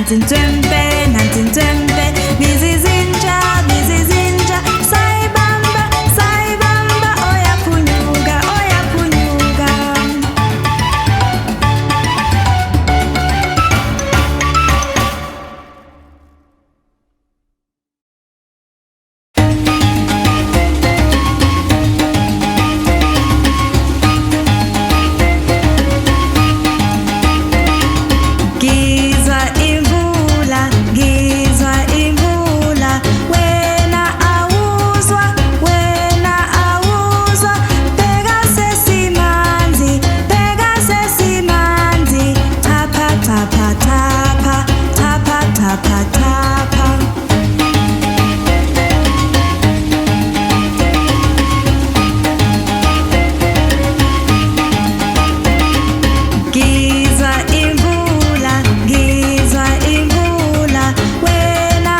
nansi ntswempe, bizizinja, sayibamba, oyaphunyuka. Ngizwa imvula, wena awuzwa, bheka sesimanzi, thapha. Ngizwa imvula, wena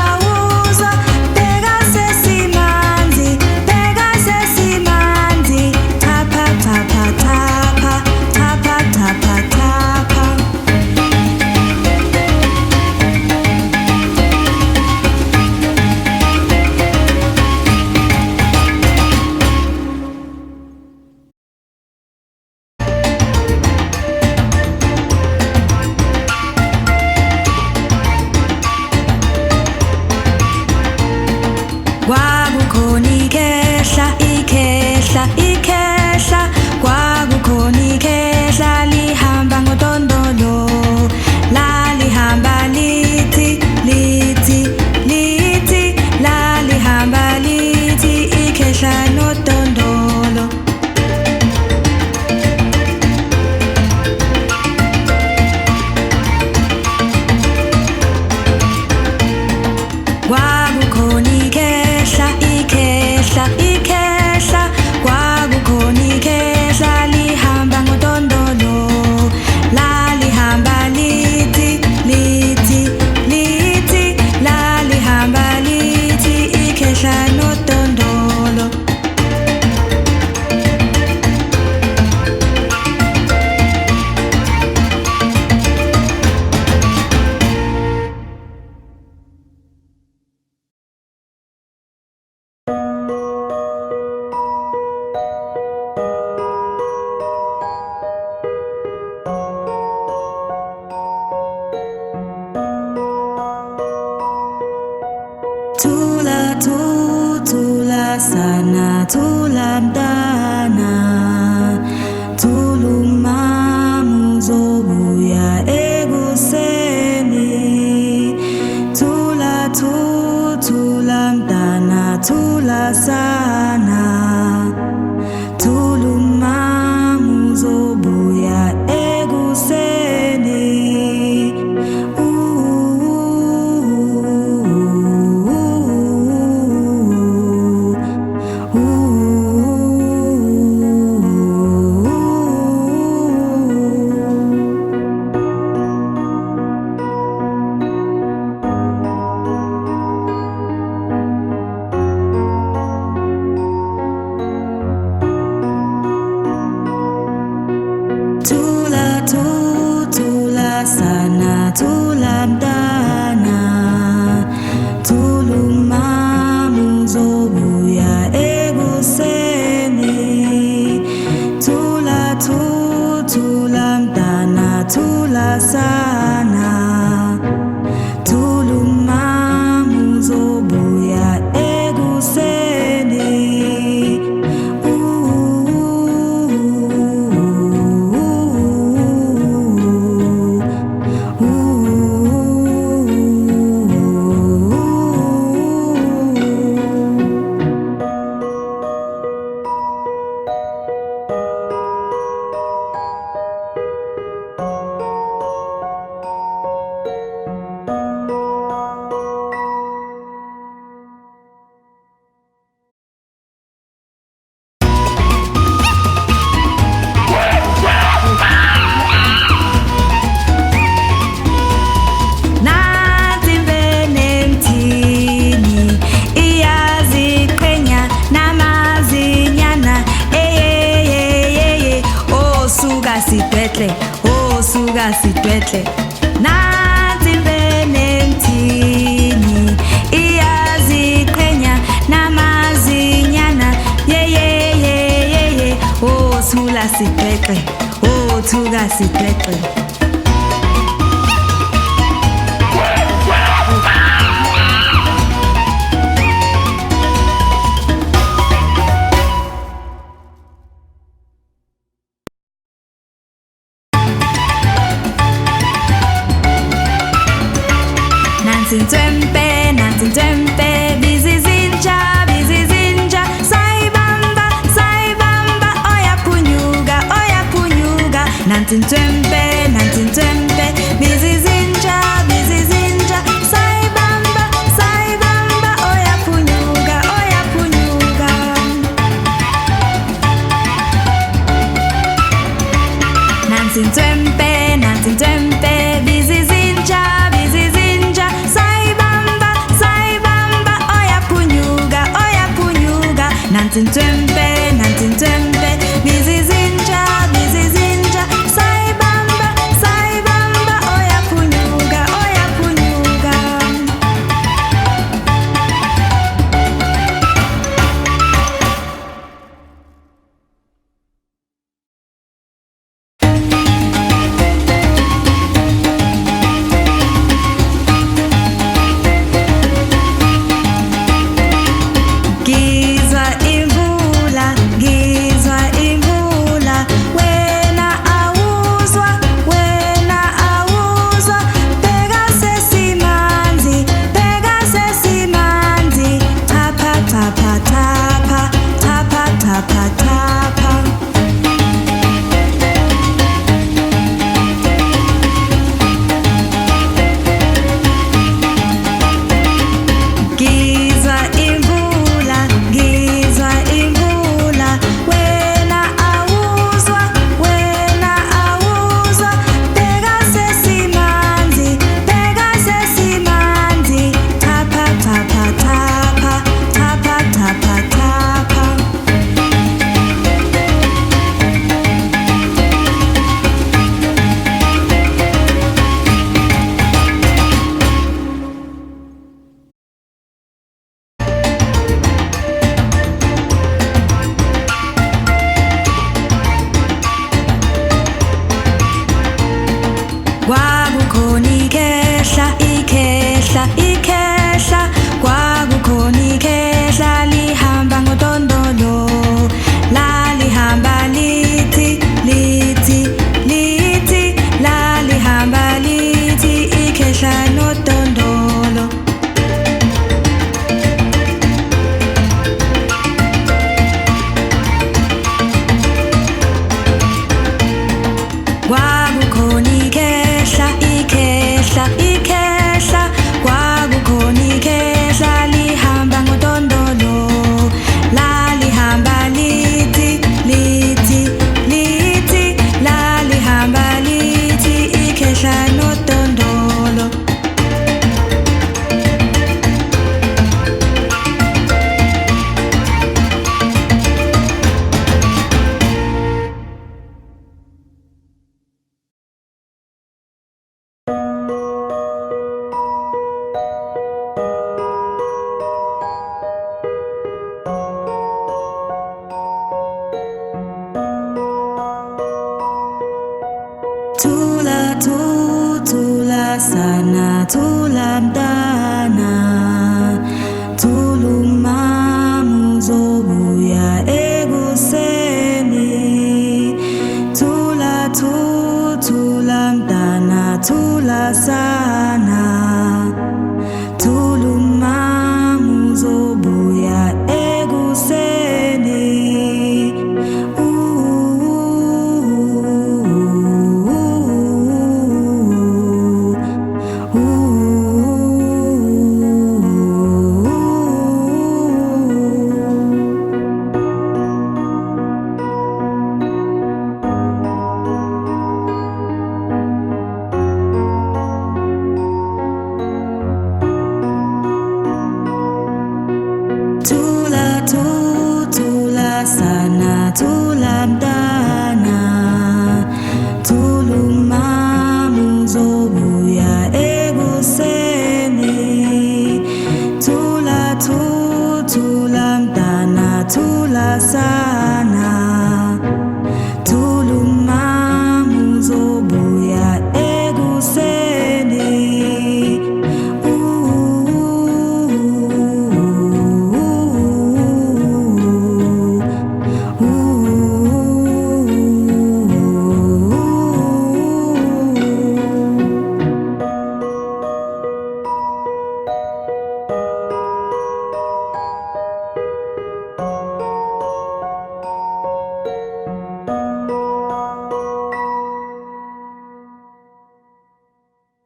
awuzwa, bheka sesimanzi, thapha. Kwakukhona ikhehla, kwakukhona ikhehla, lihamba ngodondolo, lalihamba lithi, lalihamba lithi, ikhehla nodondolo. Kwakukhona ikhehla, kwakukhona ikhehla, lihamba ngodondolo, lalihamba lithi, lalihamba lithi, ikhehla nodondolo. Thula sana, thula mntana, thuluma uzobuya ekuseni. Thula mntana, thula sana, thuluma uzobuya ekuseni. Thula sana, thula mntana, thuluma uzobuya ekuseni. Thula mntana, thula sana, thuluma uzobuya ekuseni. Sidwetle, oh thuka sidwehle nansi benemthini iyaziqhenya namazinyana yeyeyeyeye oh thula sidwehle oh thuka sidwehle Nansi nzwempe, bizizinja, sayibamba, oyaphunyuka, Nansi nzwempe, bizizinja, sayibamba, oyaphunyuka, Nansi nzwempe, bizizinja, Nansi nzwempe, bizizinja, sayibamba, oyaphunyuka, Kwakukhona ikhehla, kwakukhona ikhehla lihamba ngodondolo, lalihamba lithi, lalihamba lithi ikhehla nodondolo. Kwakukhona ikhehla, kwakukhona ikhehla lihamba ngodondolo, lalihamba lithi, lalihamba lithi ikhehla nodondolo. Thula sana, thula mntana, thula uzobuya ekuseni. Thula mntana, thula sana.